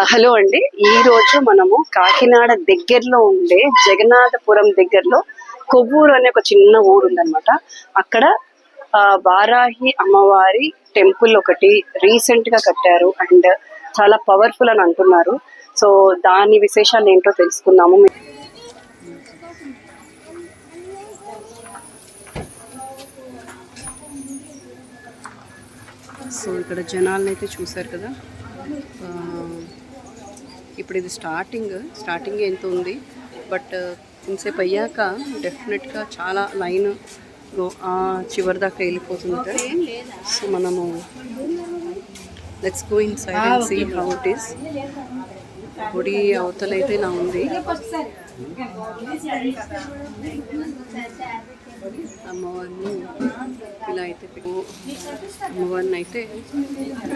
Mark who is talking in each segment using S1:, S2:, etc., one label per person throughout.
S1: Hello అండి, ఈ రోజు మనము కాకినాడ దగ్గరలో ఉండే జగన్నాథపురం దగ్గరలో కొవ్వూరు అనే ఒక చిన్న ఊరు ఉందన్నమాట. అక్కడ వారాహి అమ్మవారి టెంపుల్ ఒకటి రీసెంట్ గా కట్టారు అండ్ చాలా పవర్ఫుల్ అని అంటున్నారు. సో దాని విశేషాలు ఏంటో తెలుసుకుందాము. సో ఇక్కడ జనాలను అయితే చూసారు కదా. ఇప్పుడు ఇది స్టార్టింగ్ ఎంత ఉంది, బట్ ఇంతసేపు అయ్యాక డెఫినెట్గా చాలా లైన్ చివరి దాకా వెళ్ళిపోతుంది. సో మనము let's go inside and see how it is. గుడి అవతలైతే ఇలా ఉంది. అమ్మవారిని ఇలా అయితే అమ్మవారిని అయితే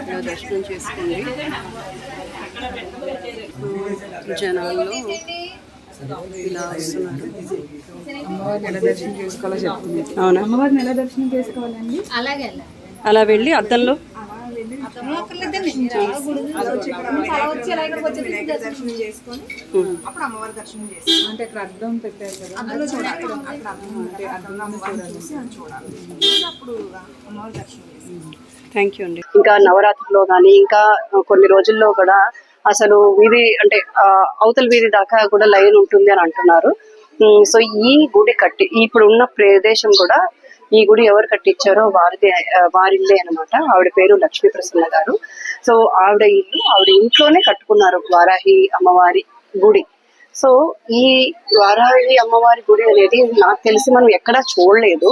S1: ఇలా దర్శనం చేసుకోండి. జనాల్లో ఇలా వస్తున్నారు.
S2: అమ్మవారిని ఎలా దర్శనం చేసుకోవాలో చెప్తుంది.
S1: అవునా?
S2: అమ్మవారిని ఎలా దర్శనం చేసుకోవాలండి?
S1: అలా వెళ్ళి అద్దంలో
S2: దర్శనం చేసుకొని అప్పుడు అమ్మవారి దర్శనం చేసుకోవాలి. అంటే ఇక్కడ అద్దం పెట్టారు కదా, అందులో చూడాలి. అంటే అద్దంలో చూడాలి, అప్పుడు అమ్మవారి దర్శనం చేసుకోవాలి.
S1: థ్యాంక్ యూ అండి. ఇంకా నవరాత్రిలో కానీ ఇంకా కొన్ని రోజుల్లో కూడా అసలు వీధి అంటే అవతల వీధి దాకా కూడా లైన్ ఉంటుంది అని అంటున్నారు. సో ఈ గుడి కట్టి ఇప్పుడు ఉన్న ప్రదేశం కూడా ఈ గుడి ఎవరు కట్టించారో వారిల్లే అనమాట. ఆవిడ పేరు లక్ష్మీ ప్రసన్న గారు. సో ఆవిడ ఇంట్లోనే కట్టుకున్నారు వారాహి అమ్మవారి గుడి. సో ఈ వారాహి అమ్మవారి గుడి అనేది నాకు తెలిసి మనం ఎక్కడా చూడలేదు,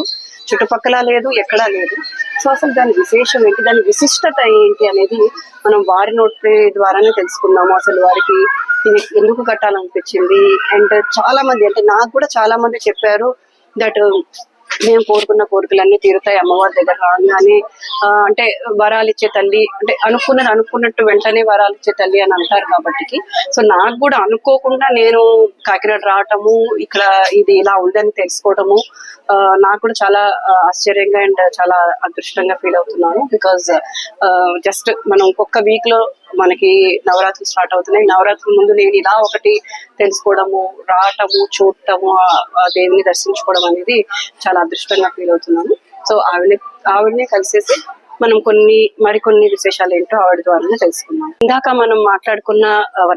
S1: చుట్టుపక్కల లేదు, ఎక్కడా లేదు. సో అసలు దాని విశేషం ఏంటి, దాని విశిష్టత ఏంటి అనేది మనం వారి నోటి ద్వారానే తెలుసుకుందాము. అసలు వారికి ఇది ఎందుకు కట్టాలనిపించింది. అండ్ చాలా మంది, అంటే నాకు కూడా చాలా మంది చెప్పారు దట్ మేము కోరుకున్న కోరికలన్నీ తీరుతాయి అమ్మవారి దగ్గర రాగానే. అంటే వరాలు ఇచ్చే తల్లి, అంటే అనుకున్నట్టు వెంటనే వరాలు ఇచ్చే తల్లి అని అంటారు కాబట్టి. సో నాకు కూడా అనుకోకుండా నేను కాకినాడ రావటము, ఇక్కడ ఇది ఇలా ఉందని తెలుసుకోవటము నాకు కూడా చాలా ఆశ్చర్యంగా అండ్ చాలా అదృష్టంగా ఫీల్ అవుతున్నాను. బికాజ్ జస్ట్ మనం ఇంకొక వీక్ లో మనకి నవరాత్రులు స్టార్ట్ అవుతున్నాయి. నవరాత్రుల ముందు నేను ఇలా ఒకటి తెలుసుకోవడము, రావటము, చూడటము, ఆ దేవిని దర్శించుకోవడం అనేది చాలా అదృష్టంగా ఫీల్ అవుతున్నాను. సో ఆవిడనే కలిసేసి మనం మరికొన్ని విశేషాలు ఏంటో ఆవిడ ద్వారానే తెలుసుకున్నాం. ఇందాక మనం మాట్లాడుకున్న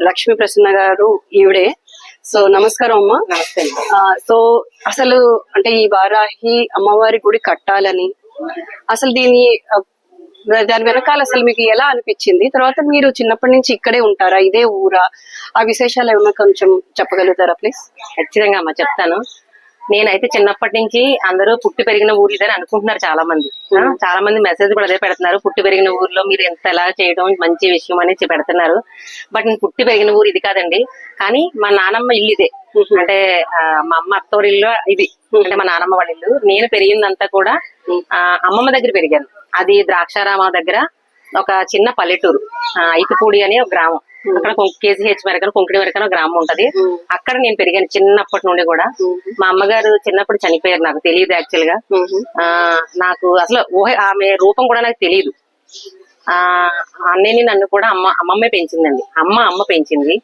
S1: లక్ష్మీ ప్రసన్న గారు ఈవిడే. సో నమస్కారం అమ్మా.
S3: నమస్తే.
S1: సో అసలు అంటే ఈ వారాహి అమ్మవారి గుడి కట్టాలని అసలు దాని వెనకాల అసలు మీకు ఎలా అనిపించింది? తర్వాత మీరు చిన్నప్పటి నుంచి ఇక్కడే ఉంటారా, ఇదే ఊరా? ఆ విశేషాలు ఏమన్నా కొంచెం చెప్పగలుగుతారా ప్లీజ్?
S3: ఖచ్చితంగా అమ్మ చెప్తాను. నేనైతే చిన్నప్పటి నుంచి అందరూ పుట్టి పెరిగిన ఊరు ఇదని అనుకుంటున్నారు చాలా మంది. చాలా మంది మెసేజ్ కూడా అదే పెడుతున్నారు, పుట్టి పెరిగిన ఊర్లో మీరు ఎంత ఎలా చేయడం మంచి విషయం అని పెడుతున్నారు. బట్ నేను పుట్టి పెరిగిన ఊరు ఇది కాదండి. కానీ మా నానమ్మ ఇల్లు ఇదే. అంటే మా అమ్మ అత్తోరి ఇల్లు ఇది, అంటే మా నానమ్మ వాళ్ళ ఇల్లు. నేను పెరిగిందంతా కూడా అమ్మమ్మ దగ్గర పెరిగాను. అది ద్రాక్షారామ దగ్గర ఒక చిన్న పల్లెటూరు, ఐతుపూడి అనే ఒక గ్రామం. అక్కడ కేజీహెచ్ మెరకన కొంకిడి మెరకన గ్రామం ఉంటది. అక్కడ నేను పెరిగాను చిన్నప్పటి నుండి కూడా. మా అమ్మగారు చిన్నప్పుడు చనిపోయారు, నాకు తెలియదు యాక్చువల్ గా. నాకు అసలు ఆమె రూపం కూడా నాకు తెలియదు. అన్నయ్యని నన్ను కూడా అమ్మమ్మే పెంచిందండి. అమ్మ పెంచింది.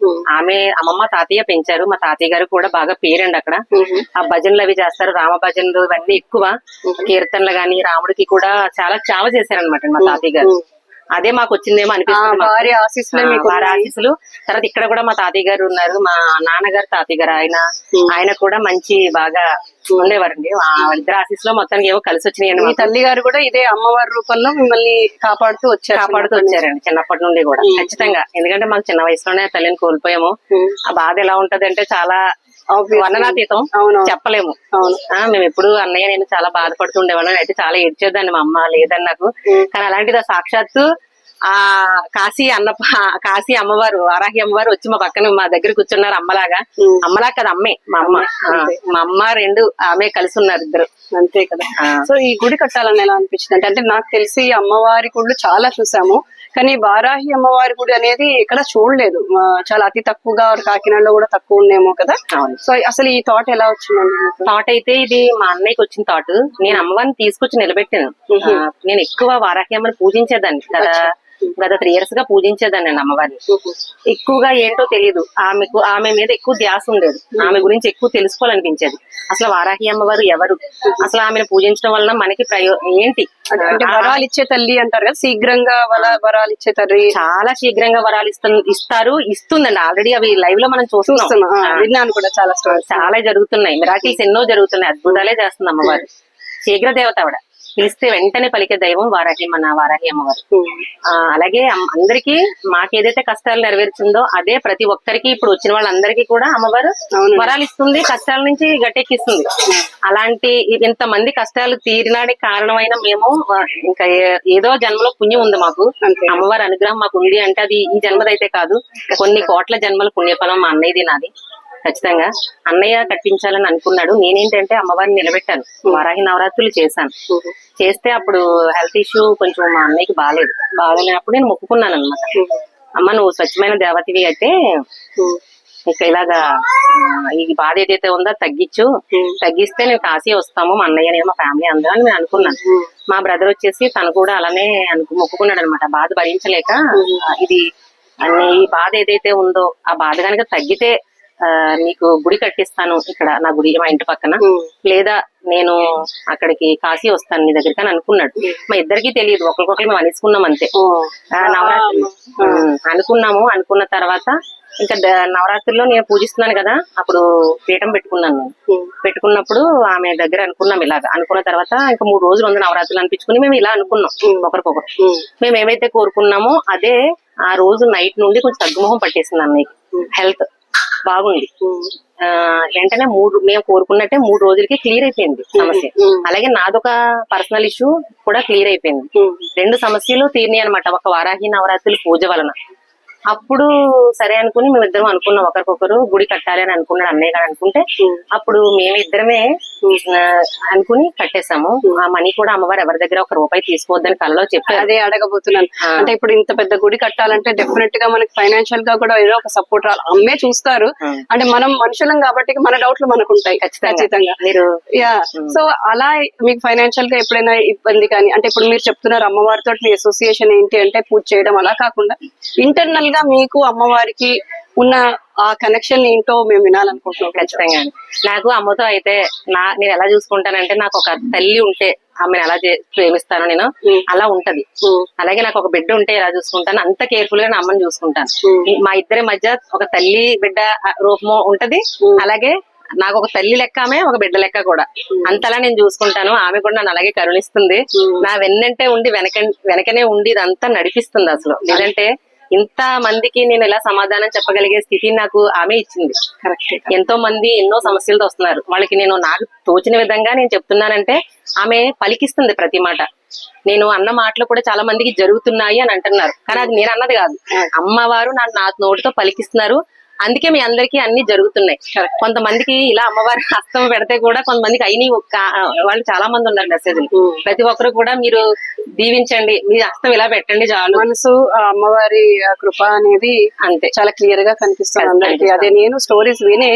S3: అమ్మమ్మ తాతయ్య పెంచారు. మా తాతయ్య గారు కూడా బాగా పేరండి అక్కడ. ఆ భజనలు అవి చేస్తారు, రామ భజనలు ఇవన్నీ ఎక్కువ. కీర్తనలు గాని రాముడికి కూడా చాలా సేవ చేశారనమాట మా తాతయ్య గారు. అదే మాకు వచ్చిందేమో అనిపిస్తుంది, వారి ఆశీస్సులు. తర్వాత ఇక్కడ కూడా మా తాతయ్య గారు ఉన్నారు, మా నాన్నగారు తాతయ్య గారు. ఆయన కూడా మంచి బాగా ఉండేవారండి. ఇద్దరు ఆశీస్సులో మొత్తానికి ఏవో కలిసి వచ్చినాయండి.
S1: మీ తల్లి గారు కూడా ఇదే అమ్మవారి రూపంలో మిమ్మల్ని కాపాడుతూ
S3: వచ్చారండి చిన్నప్పటి నుండి కూడా. ఖచ్చితంగా, ఎందుకంటే మాకు చిన్న వయసులోనే తల్లిని కోల్పోయాము. ఆ బాధ ఎలా ఉంటది అంటే చాలా వర్ణనాతీతం, చెప్పలేము. మేము ఎప్పుడు అన్నయ్య నేను చాలా బాధపడుతుండేవాళ్ళం. అయితే చాలా ఏడ్చేదాన్ని, మా అమ్మ లేదని నాకు. కానీ అలాంటిది సాక్షాత్తు ఆ కాశీ అమ్మవారు, వారాహి అమ్మవారు వచ్చి మా పక్కన మా దగ్గర కూర్చున్నారు. అమ్మలా కదా, అమ్మే మా అమ్మ రెండు ఆమె కలిసి ఉన్నారు ఇద్దరు.
S1: అంతే కదా. సో ఈ గుడి కట్టాలని ఎలా అనిపించింది అంటే నాకు తెలిసి అమ్మవారి గుళ్ళు చాలా చూసాము, కానీ వారాహి అమ్మవారి గుడి అనేది ఎక్కడ చూడలేదు. చాలా అతి తక్కువగా, కాకినాడలో కూడా తక్కువ ఉండేమో కదా. సో అసలు ఈ థాట్ ఎలా వచ్చిందండి?
S3: థాట్ అయితే ఇది మా అన్నయ్యకి వచ్చిన థాట్. నేను అమ్మవారిని తీసుకొచ్చి నిలబెట్టాను. నేను ఎక్కువ వారాహి అమ్మని పూజించేదాన్ని కదా. గత 3 years గా పూజించేదాన్ని నేను అమ్మవారిని. ఎక్కువగా ఏంటో తెలియదు, ఆమె మీద ఎక్కువ ధ్యాస ఉండేది, ఆమె గురించి ఎక్కువ తెలుసుకోవాలనిపించేది. అసలు వారాహి అమ్మవారు ఎవరు, అసలు ఆమెను పూజించడం వలన మనకి ఏంటి
S1: అంటే వరాలు ఇచ్చే తల్లి అంటారు కదా, శీఘ్రంగా వరాలు ఇచ్చే తల్లి,
S3: చాలా శీఘ్రంగా వరాలు ఇస్తుందండి. ఆల్రెడీ అవి లైవ్ లో మనం చూస్తున్నాం,
S1: విన్నాను కూడా,
S3: చాలా జరుగుతున్నాయి. మిరాకిల్స్ ఎన్నో జరుగుతున్నాయి, అద్భుతాలే చేస్తుంది అమ్మవారు. శీఘ్ర దేవత ఆవిడ, పిలిస్తే వెంటనే పలికే దైవం వారాహి అమ్మవారు. అలాగే అందరికీ మాకేదైతే కష్టాలు నెరవేర్చిందో అదే ప్రతి ఒక్కరికి ఇప్పుడు వచ్చిన వాళ్ళందరికీ కూడా అమ్మవారు వరాలు ఇస్తుంది, కష్టాల నుంచి గట్టెక్కిస్తుంది. అలాంటి ఇంతమంది కష్టాలు తీరినానికి కారణమైన మేము ఇంకా ఏదో జన్మలో పుణ్యం ఉంది మాకు, అమ్మవారి అనుగ్రహం మాకు ఉంది అంటే అది ఈ జన్మదైతే కాదు, కొన్ని కోట్ల జన్మల పుణ్యఫలం మా అన్నయ్యది నాది. ఖచ్చితంగా అన్నయ్య కట్టించాలని అనుకున్నాడు. నేనేంటంటే అమ్మవారిని నిలబెట్టాను, వారాహి నవరాత్రులు చేస్తే అప్పుడు హెల్త్ ఇష్యూ కొంచెం మా అన్నయ్యకి బాగాలేనప్పుడు నేను మొక్కుకున్నాను అనమాట. అమ్మ నువ్వు స్వచ్ఛమైన దేవతవి అయితే ఇక ఇలాగా ఈ బాధ ఏదైతే ఉందో తగ్గిస్తే నేను కాశీ వస్తాము, మా అన్నయ్య నేను మా ఫ్యామిలీ అందరూ అని నేను అనుకున్నాను. మా బ్రదర్ వచ్చేసి తను కూడా అలానే మొక్కుకున్నాడు అనమాట. బాధ భరించలేక ఇది ఈ బాధ ఏదైతే ఉందో ఆ బాధ కనుక తగ్గితే నీకు గుడి కట్టిస్తాను ఇక్కడ నా గుడి మా ఇంటి పక్కన, లేదా నేను అక్కడికి కాశీ వస్తాను నీ దగ్గరికి అని అనుకున్నాడు. మా ఇద్దరికి తెలియదు, ఒకరికొకరు మేము అనేసుకున్నాం అంతే. నవరాత్రులు అనుకున్న తర్వాత ఇంకా నవరాత్రుల్లో నేను పూజిస్తున్నాను కదా, అప్పుడు పీఠం పెట్టుకున్నాను. పెట్టుకున్నప్పుడు ఆమె దగ్గర అనుకున్నాం ఇలాగా. అనుకున్న తర్వాత ఇంకా 3 రోజులు ఉంది నవరాత్రులు అనిపించుకుని మేము ఇలా అనుకున్నాం ఒకరికొకరు. మేము ఏమైతే కోరుకున్నామో అదే ఆ రోజు నైట్ నుండి కొంచెం తగ్గుముఖం పట్టేసింది అన్నయ్యకి, హెల్త్ బాగుంది. వెంటనే మేము కోరుకున్నట్టే 3 రోజులకి క్లియర్ అయిపోయింది సమస్య. అలాగే నాదొక పర్సనల్ ఇష్యూ కూడా క్లియర్ అయిపోయింది. 2 సమస్యలు తీరినాయి అనమాట ఒక వారాహి నవరాత్రుల పూజ వలన. అప్పుడు సరే అనుకుని మేమిద్దరం అనుకున్నాం ఒకరికొకరు గుడి కట్టాలి అని అనుకున్నాడు అన్నయ్య గారు అనుకుంటే, అప్పుడు మేమిద్దరమే అనుకుని కట్టేశాము. ఆ మనీ కూడా అమ్మవారు ఎవరి దగ్గర 1 రూపాయి తీసుకోవద్దని కలలో చెప్పారు.
S1: అదే అడగబోతున్నాను, అంటే ఇప్పుడు ఇంత పెద్ద గుడి కట్టాలంటే డెఫినెట్ గా మనకి ఫైనాన్షియల్ గా కూడా ఏదో ఒక సపోర్ట్ రావాలి. అమ్మే చూస్తారు, అంటే మనం మనుషులం కాబట్టి మన డౌట్లు మనకు ఉంటాయి ఖచ్చితంగా. మీరు సో అలా మీకు ఫైనాన్షియల్ గా ఎప్పుడైనా ఇబ్బంది కానీ, అంటే ఇప్పుడు మీరు చెప్తున్నారు అమ్మవారితో మీ అసోసియేషన్ ఏంటి అంటే పూజ చేయడం, అలా కాకుండా ఇంటర్నల్ గా మీకు అమ్మవారికి ఉన్న ఆ కనెక్షన్ ఏంటో మేము వినాలనుకుంటున్నాం.
S3: ఖచ్చితంగా నాకు అమ్మతో అయితే నేను ఎలా చూసుకుంటానంటే, నాకు ఒక తల్లి ఉంటే ఆమెను ఎలా ప్రేమిస్తాను నేను అలా ఉంటది. అలాగే నాకు ఒక బిడ్డ ఉంటే ఎలా చూసుకుంటాను అంత కేర్ఫుల్ గా నా అమ్మని చూసుకుంటాను. మా ఇద్దరి మధ్య ఒక తల్లి బిడ్డ రూపము ఉంటది, అలాగే నాకు ఒక తల్లి లెక్క ఆమె ఒక బిడ్డ లెక్క కూడా, అంతలా నేను చూసుకుంటాను. ఆమె కూడా నన్ను అలాగే కరుణిస్తుంది, నా వెన్నంటే ఉండి వెనకనే ఉండి ఇదంతా నడిపిస్తుంది. అసలు లేదంటే ఇంత మందికి నేను ఎలా సమాధానం చెప్పగలిగే స్థితి నాకు ఆమె ఇచ్చింది. ఎంతో మంది ఎన్నో సమస్యలతో వస్తున్నారు, వాళ్ళకి నేను నాకు తోచిన విధంగా నేను చెప్తున్నానంటే ఆమె పలికిస్తుంది ప్రతి మాట. నేను అన్న మాటలు కూడా చాలా మందికి జరుగుతున్నాయి అని అంటున్నారు, కానీ అది నేను అన్నది కాదు, అమ్మవారు నా నోటితో పలికిస్తున్నారు. అందుకే మీ అందరికీ అన్ని జరుగుతున్నాయి. కొంతమందికి ఇలా అమ్మవారి హస్తం పెడితే కూడా కొంతమందికి అయినాయి, వాళ్ళు చాలా మంది ఉన్నారు మెసేజ్లు. ప్రతి ఒక్కరు కూడా మీరు దీవించండి, మీ హస్తం ఇలా పెట్టండి చాలు.
S1: మనసు అమ్మవారి కృప అనేది అంతే చాలా క్లియర్ గా కనిపిస్తుంది అందరికి. అదే నేను స్టోరీస్ వినే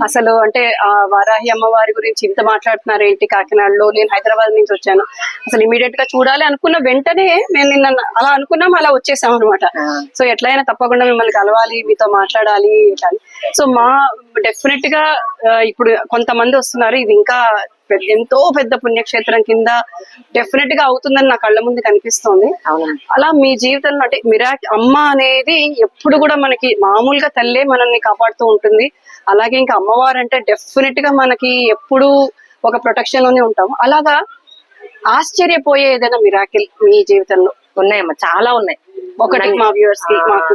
S1: అసలు అంటే ఆ వారాహి అమ్మవారి గురించి ఇంత మాట్లాడుతున్నారు ఏంటి కాకినాడలో, నేను హైదరాబాద్ నుంచి వచ్చాను, అసలు ఇమీడియట్ గా చూడాలి అనుకున్న వెంటనే మేము నిన్న అలా అనుకున్నాం, అలా వచ్చేసాం అనమాట. సో ఎట్లయినా తప్పకుండా మిమ్మల్ని కలవాలి, మీతో మాట్లాడాలి. సో మా డెఫినెట్ గా ఇప్పుడు కొంతమంది వస్తున్నారు, ఇది ఇంకా ఎంతో పెద్ద పుణ్యక్షేత్రం కింద డెఫినెట్ గా అవుతుందని నా కళ్ళ ముందు కనిపిస్తోంది. అలా మీ జీవితంలో అంటే అమ్మ అనేది ఎప్పుడు కూడా మనకి మామూలుగా తల్లే మనల్ని కాపాడుతూ ఉంటుంది. అలాగే ఇంకా అమ్మవారు అంటే డెఫినెట్ గా మనకి ఎప్పుడు ఒక ప్రొటెక్షన్ లోనే ఉంటాం. అలాగా ఆశ్చర్యపోయే ఏదైనా మిరాకిల్ మీ జీవితంలో
S3: ఉన్నాయమ్మా, చాలా ఉన్నాయి.
S1: ఒకటి మా వ్యూవర్స్ కి మాకు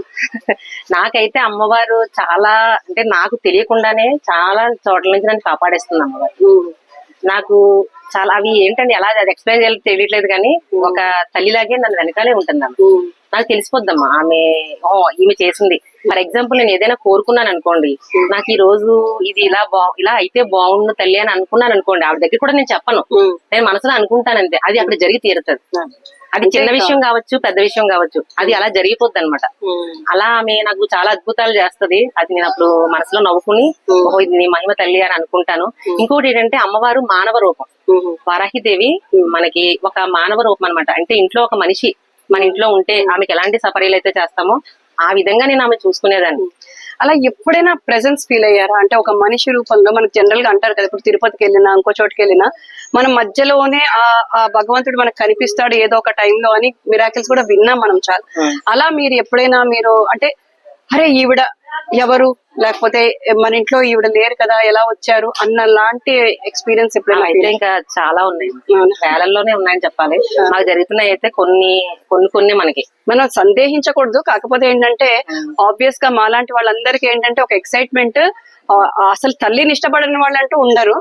S3: నాకైతే అమ్మవారు చాలా అంటే నాకు తెలియకుండానే చాలా చోట్ల నుంచి నన్ను కాపాడేస్తుంది అమ్మవారు. నాకు చాలా అవి ఏంటంటే ఎలా అది ఎక్స్ప్లెయిన్ చేయాలి తెలియట్లేదు, కానీ ఒక తల్లిలాగే నన్ను వెనకాలే ఉంటుంది నాకు తెలిసిపోద్దమ్మా ఆమె ఈమె చేసింది. ఫర్ ఎగ్జాంపుల్ నేను ఏదైనా కోరుకున్నాను అనుకోండి, నాకు ఈ రోజు ఇది ఇలా అయితే బాగుండు తల్లి అని అనుకున్నాను అనుకోండి, ఆవిడ దగ్గర కూడా నేను చెప్పను, నేను మనసులో అనుకుంటాను అంతే, అది అక్కడ జరిగి తీరుతుంది. అది చిన్న విషయం కావచ్చు పెద్ద విషయం కావచ్చు, అది అలా జరిగిపోద్ది అనమాట. అలా ఆమె నాకు చాలా అద్భుతాలు చేస్తది. అది నేను అప్పుడు మనసులో నవ్వుకుని ఓహో ఇది నీ మహిమ తల్లి అని అనుకుంటాను. ఇంకోటి ఏంటంటే అమ్మవారు మానవ రూపం, వారాహిదేవి మనకి ఒక మానవ రూపం అనమాట. అంటే ఇంట్లో ఒక మనిషి మన ఇంట్లో ఉంటే ఆమెకి ఎలాంటి సపరీలు అయితే చేస్తామో ఆ విధంగా నేను ఆమె చూసుకునేదాన్ని.
S1: అలా ఎప్పుడైనా ప్రెజెన్స్ ఫీల్ అయ్యారా? అంటే ఒక మనిషి రూపంలో మనకు జనరల్ గా అంటారు కదా, ఇప్పుడు తిరుపతికి వెళ్ళినా ఇంకో చోటుకి వెళ్ళినా మన మధ్యలోనే ఆ భగవంతుడు మనకు కనిపిస్తాడు ఏదో ఒక టైంలో అని మిరాకిల్స్ కూడా విన్నాం మనం చాలా. అలా మీరు ఎప్పుడైనా మీరు అంటే అరే ఈవిడ ఎవరు, లేకపోతే మన ఇంట్లో ఈవిడ లేరు కదా ఎలా వచ్చారు అన్న లాంటి ఎక్స్పీరియన్స్ ఎప్పుడైనా?
S3: అయితే ఇంకా చాలా ఉన్నాయి, వేలల్లోనే ఉన్నాయని చెప్పాలి. మాకు జరుగుతున్నాయి అయితే కొన్ని మనకి
S1: మనం సందేహించకూడదు. కాకపోతే ఏంటంటే ఆబ్వియస్ గా మాలాంటి వాళ్ళందరికీ ఏంటంటే ఒక ఎక్సైట్మెంట్, అసలు తల్లిని ఇష్టపడని వాళ్ళంటూ ఉండరు.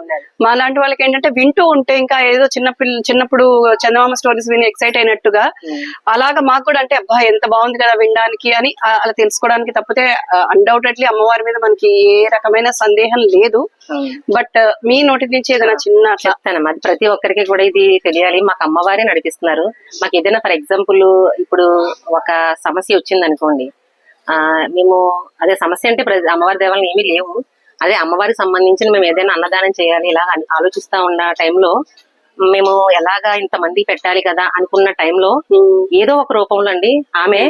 S1: మాలాంటి వాళ్ళకి ఏంటంటే వింటూ ఉంటే ఇంకా ఏదో చిన్నప్పుడు చందమామ స్టోరీస్ విని ఎక్సైట్ అయినట్టుగా అలాగా మాకు కూడా అంటే అబ్బా ఎంత బాగుంది కదా వినడానికి అని అలా తెలుసుకోవడానికి. తప్పితే అన్డౌటెడ్లీ అమ్మవారి మీద మనకి ఏ రకమైన సందేహం లేదు. బట్ మీ నోటి నుంచి ఏదైనా చిన్న
S3: చెప్తానమ్మా, అది ప్రతి ఒక్కరికి కూడా ఇది తెలియాలి. మాకు అమ్మవారే నడిపిస్తున్నారు. మాకు ఏదైనా ఫర్ ఎగ్జాంపుల్ ఇప్పుడు ఒక సమస్య వచ్చింది అనుకోండి, మేము అదే సమస్య అంటే అమ్మవారి దేవాలయం ఏమీ లేవు, అదే అమ్మవారికి సంబంధించిన మేము ఏదైనా అన్నదానం చేయాలి ఇలా ఆలోచిస్తా ఉన్న టైంలో మేము ఎలాగా ఇంతమంది పెట్టాలి కదా అనుకున్న టైంలో ఏదో ఒక రూపంలో అండి ఆమె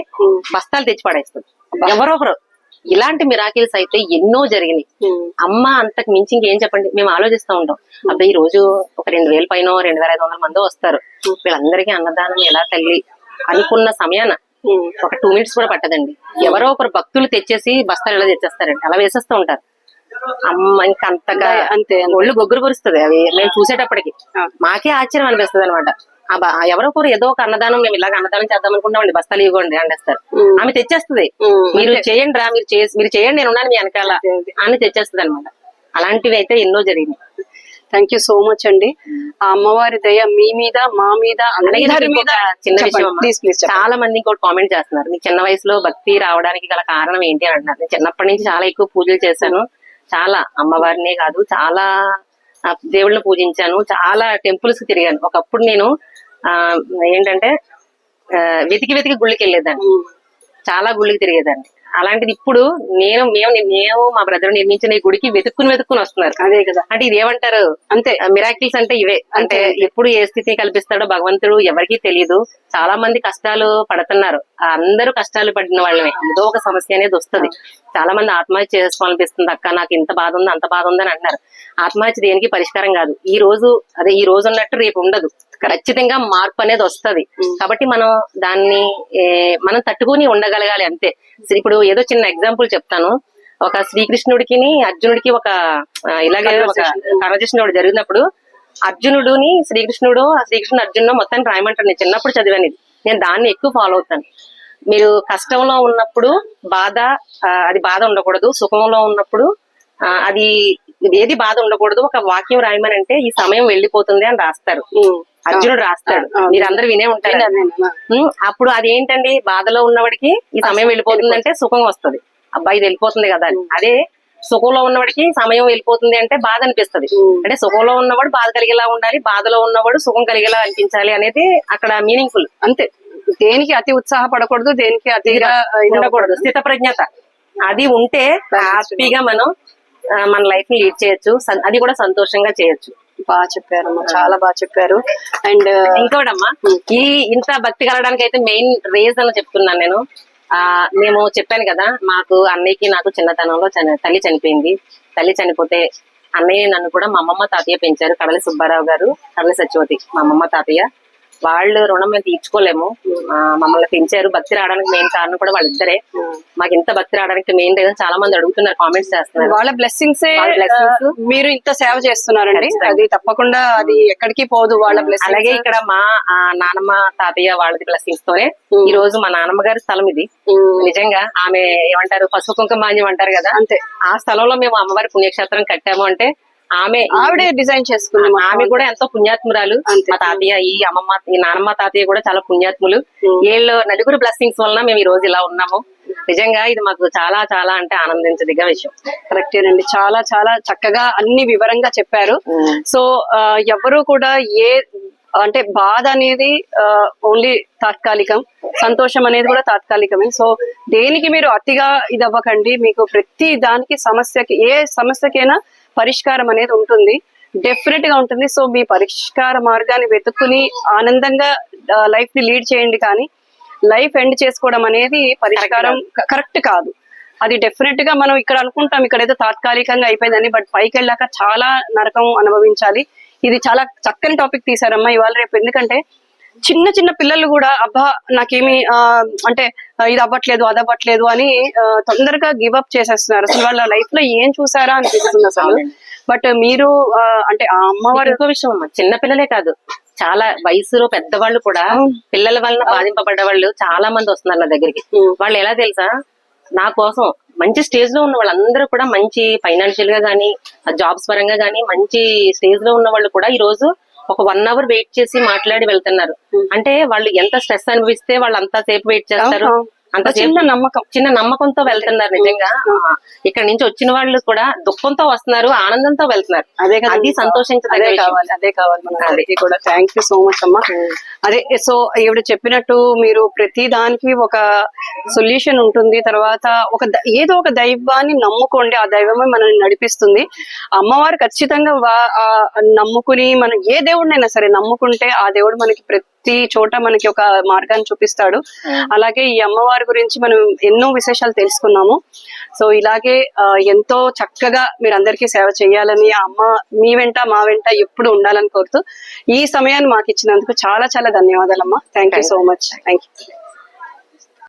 S3: బస్తాలు తెచ్చి పడేస్తుంది ఎవరో ఒకరు. ఇలాంటి మిరాకిల్స్ అయితే ఎన్నో జరిగినాయి. అమ్మ అంతకు మించి ఇంకేం చెప్పండి. మేము ఆలోచిస్తూ ఉంటాం, అబ్బాయి ఈ రోజు ఒక 2000 పైన 2500 మంది వస్తారు, వీళ్ళందరికీ అన్నదానం ఎలా తల్లి అనుకున్న సమయాన ఒక 2 minutes కూడా పట్టదండి. ఎవరో ఒకరు భక్తులు తెచ్చేసి బస్తాలు ఎలా తెచ్చేస్తారండి, అలా వేసేస్తూ ఉంటారు. అమ్మ ఇంకంతగా
S1: అంతే
S3: ఒళ్ళు గొగ్గురు పొరుస్తుంది అవి మేము చూసేటప్పటికి. మాకే ఆశ్చర్యం అనిపిస్తుంది అనమాట. ఎవరో ఒకరు ఏదో ఒక అన్నదానం మేము ఇలాగ అన్నదానం చేద్దాం అనుకుంటామండి, బస్తాలు ఇవ్వండి అండేస్తారు. ఆమె తెచ్చేస్తుంది, మీరు చేయండి రా, మీరు చేయండి నేను ఉన్నాను మీ వెనకాల అని తెచ్చేస్తుంది అనమాట. అలాంటివి అయితే ఎన్నో జరిగింది.
S1: థ్యాంక్ యూ సో మచ్ అండి. ఆ అమ్మవారి దయ మీ మీద మా మీద అందరి మీద.
S3: చిన్న విషయం, చాలా మంది ఇంకోటి కామెంట్ చేస్తున్నారు, నీకు చిన్న వయసులో భక్తి రావడానికి గల కారణం ఏంటి అని అంటున్నారు. నేను చిన్నప్పటి నుంచి చాలా ఎక్కువ పూజలు చేశాను, చాలా అమ్మవారినే కాదు చాలా దేవుళ్ళని పూజించాను, చాలా టెంపుల్స్ కి తిరిగాను. ఒకప్పుడు నేను ఏంటంటే వెతికి గుళ్ళకి వెళ్ళేదాన్ని, చాలా గుళ్ళకి తిరిగేదాన్ని. అలాంటిది ఇప్పుడు మేము మా బ్రదర్ నిర్మించిన ఈ గుడికి వెతుక్కుని వస్తున్నారు. అదే కదా, అంటే ఇది ఏమంటారు అంతే, మిరాకిల్స్ అంటే ఇవే. అంటే ఎప్పుడు ఏ స్థితిని కల్పిస్తాడో భగవంతుడు ఎవరికీ తెలియదు. చాలా మంది కష్టాలు పడుతున్నారు, అందరూ కష్టాలు పడిన వాళ్ళమే, ఏదో ఒక సమస్య అనేది వస్తుంది. చాలా మంది ఆత్మహత్య చేసుకోవాలనిపిస్తుంది, అక్క నాకు ఇంత బాధ ఉంది అంత బాధ ఉంది అని అంటున్నారు. ఆత్మహత్య దేనికి పరిష్కారం కాదు. ఈ రోజు ఉన్నట్టు రేపు ఉండదు, ఖచ్చితంగా మార్పు అనేది వస్తది. కాబట్టి మనం దాన్ని మనం తట్టుకుని ఉండగలగాలి అంతే. ఇప్పుడు ఏదో చిన్న ఎగ్జాంపుల్ చెప్తాను. ఒక శ్రీకృష్ణుడికి అర్జునుడికి ఒక ఇలాగే ఒక కన్వర్జేషన్ ఒకటి జరిగినప్పుడు అర్జునుడిని శ్రీకృష్ణుడు అర్జునుడు మొత్తాన్ని రాయమంటాడు. నేను చిన్నప్పుడు చదివాను ఇది, నేను దాన్ని ఎక్కువ ఫాలో అవుతాను. మీరు కష్టంలో ఉన్నప్పుడు అది బాధ ఉండకూడదు, సుఖంలో ఉన్నప్పుడు అది ఏది బాధ ఉండకూడదు. ఒక వాక్యం రాయమని అంటే ఈ సమయం వెళ్ళిపోతుంది అని రాస్తారు, అర్జునుడు రాస్తాడు, మీరందరూ వినే ఉంటారు. అప్పుడు అదేంటండి, బాధలో ఉన్నవాడికి ఈ సమయం వెళ్ళిపోతుందంటే సుఖం వస్తుంది, అబ్బాయి ఇది వెళ్ళిపోతుంది కదా. అదే సుఖంలో ఉన్నవాడికి సమయం వెళ్ళిపోతుంది అంటే బాధ అనిపిస్తుంది. అంటే సుఖంలో ఉన్నవాడు బాధ కలిగేలా ఉండాలి, బాధలో ఉన్నవాడు సుఖం కలిగేలా అనిపించాలి అనేది అక్కడ మీనింగ్ఫుల్. అంతే,
S1: దేనికి అతి ఉత్సాహపడకూడదు, దేనికి అతిగా
S3: ఉండకూడదు. స్థిత ప్రజ్ఞత అది ఉంటే హ్యాపీగా మనం మన లైఫ్ ని లీడ్ చేయొచ్చు, అది కూడా సంతోషంగా చేయొచ్చు.
S1: బాగా చెప్పారమ్మా, చాలా బాగా చెప్పారు. అండ్
S3: ఇంకోటమ్మా, ఇంత భక్తి కలగడానికి అయితే మెయిన్ రీజన్ చెప్తున్నాను నేను. మేము చెప్పాను కదా, మాకు అన్నయ్యకి నాకు చిన్నతనంలో తల్లి చనిపోయింది. తల్లి చనిపోతే అన్నయ్య నన్ను కూడా మా అమ్మమ్మ తాతయ్య పెంచారు, కడలి సుబ్బారావు గారు, కడలి సత్యవతి మా అమ్మమ్మ తాతయ్య. వాళ్ళు రుణం మేము తీర్చుకోలేము, మమ్మల్ని పెంచారు. భక్తి రావడానికి మెయిన్ కారణం కూడా వాళ్ళిద్దరే. మాకు ఇంత భక్తి రావడానికి మెయిన్ రీజన్ చాలా మంది అడుగుతున్నారు, కామెంట్స్ చేస్తున్నారు.
S1: వాళ్ళ బ్లెస్సింగ్స్ మీరు ఇంత సేవ చేస్తున్నారండి, అది తప్పకుండా అది ఎక్కడికి పోదు వాళ్ళ బ్లెస్సింగ్.
S3: అలాగే ఇక్కడ మా నానమ్మ తాతయ్య వాళ్ళది బ్లెస్సింగ్స్ తోనే ఈ రోజు మా నానమ్మ గారి స్థలం ఇది. నిజంగా ఆమె ఏమంటారు, పసుపు కుంకుమాన్యం అంటారు కదా, అంతే. ఆ స్థలంలో మేము అమ్మవారి పుణ్యక్షేత్రం కట్టాము అంటే ఆవిడే డిజైన్ చేసుకుంది. ఆమె కూడా ఎంతో పుణ్యాత్మురాలు. మా తాతయ్య ఈ నానమ్మ తాతయ్య కూడా చాలా పుణ్యాత్ములు. వీళ్ళు నలుగురు బ్లెస్సింగ్స్ వలన మేము ఈ రోజు ఇలా ఉన్నాము. నిజంగా ఇది మాకు చాలా చాలా అంటే ఆనందించదగ్గ విషయం.
S1: కరెక్టేనండి, చాలా చాలా చక్కగా అన్ని వివరంగా చెప్పారు. సో ఎవరు కూడా అంటే బాధ అనేది ఓన్లీ తాత్కాలికం, సంతోషం అనేది కూడా తాత్కాలికమే. సో దేనికి మీరు అతిగా ఇది అవ్వకండి. మీకు ప్రతి దానికి ఏ సమస్యకైనా పరిష్కారం అనేది ఉంటుంది, డెఫినెట్ గా ఉంటుంది. సో మీ పరిష్కార మార్గాన్ని వెతుక్కుని ఆనందంగా లైఫ్ ని లీడ్ చేయండి. కానీ లైఫ్ ఎండ్ చేసుకోవడం అనేది పరిష్కారం కరెక్ట్ కాదు. అది డెఫినెట్ గా మనం ఇక్కడ అనుకుంటాం ఇక్కడ ఏదో తాత్కాలికంగా అయిపోయిందని, బట్ పైకి వెళ్ళాక చాలా నరకం అనుభవించాలి. ఇది చాలా చక్కని టాపిక్ తీసారమ్మా ఇవాళ రేపు. ఎందుకంటే చిన్న చిన్న పిల్లలు కూడా అబ్బా నాకేమి అంటే ఇది అవ్వట్లేదు అది అవ్వట్లేదు అని తొందరగా గివ్ అప్ చేసేస్తున్నారు. అసలు వాళ్ళ లైఫ్ లో ఏం చూసారా అనిపిస్తుంది అసలు. బట్ మీరు అంటే ఆ అమ్మవారు
S3: ఇంకో విషయం అమ్మా, చిన్న పిల్లలే కాదు చాలా వయసులో పెద్దవాళ్ళు కూడా పిల్లల వలన బాధింపబడ్డ వాళ్ళు చాలా మంది వస్తున్నారు నా దగ్గరికి. వాళ్ళు ఎలా తెలుసా, నా కోసం మంచి స్టేజ్ లో ఉన్న వాళ్ళందరూ కూడా మంచి ఫైనాన్షియల్ గా గానీ జాబ్స్ పరంగా గానీ మంచి స్టేజ్ లో ఉన్న వాళ్ళు కూడా ఈ రోజు ఒక 1 hour వెయిట్ చేసి మాట్లాడి వెళ్తున్నారు. అంటే వాళ్ళు ఎంత స్ట్రెస్ అనిపిస్తే వాళ్ళు అంత సేపు వెయిట్ చేస్తారు, అంత చిన్న నమ్మకంతో వెళ్తున్నారు. నిజంగా ఇక్కడ నుంచి వచ్చిన వాళ్ళు కూడా దుఃఖంతో వస్తున్నారు, ఆనందంతో వెళ్తున్నారు.
S1: అదే కదా,
S3: అది సంతోషించదగ్గ విషయం.
S1: అదే కావాలి మనకి కూడా. థ్యాంక్ యూ సో మచ్ అమ్మా. అదే సో ఈవిడ చెప్పినట్టు మీరు ప్రతి దానికి ఒక సొల్యూషన్ ఉంటుంది. తర్వాత ఏదో ఒక దైవాన్ని నమ్ముకోండి, ఆ దైవమే మనల్ని నడిపిస్తుంది. అమ్మవారు ఖచ్చితంగా నమ్ముకుని మనం ఏ దేవుడినైనా సరే నమ్ముకుంటే ఆ దేవుడు మనకి ప్రతి చోట మనకి ఒక మార్గాన్ని చూపిస్తాడు. అలాగే ఈ అమ్మవారి గురించి మనం ఎన్నో విశేషాలు తెలుసుకున్నాము. సో ఇలాగే ఎంతో చక్కగా మీరు అందరికీ సేవ చేయాలని, ఆ అమ్మ మీ వెంట మా వెంట ఎప్పుడు ఉండాలని కోరుతూ ఈ సమయాన్ని మాకు ఇచ్చినందుకు చాలా చాలా ధన్యవాదాలమ్మా. Thank you so much. Thank you.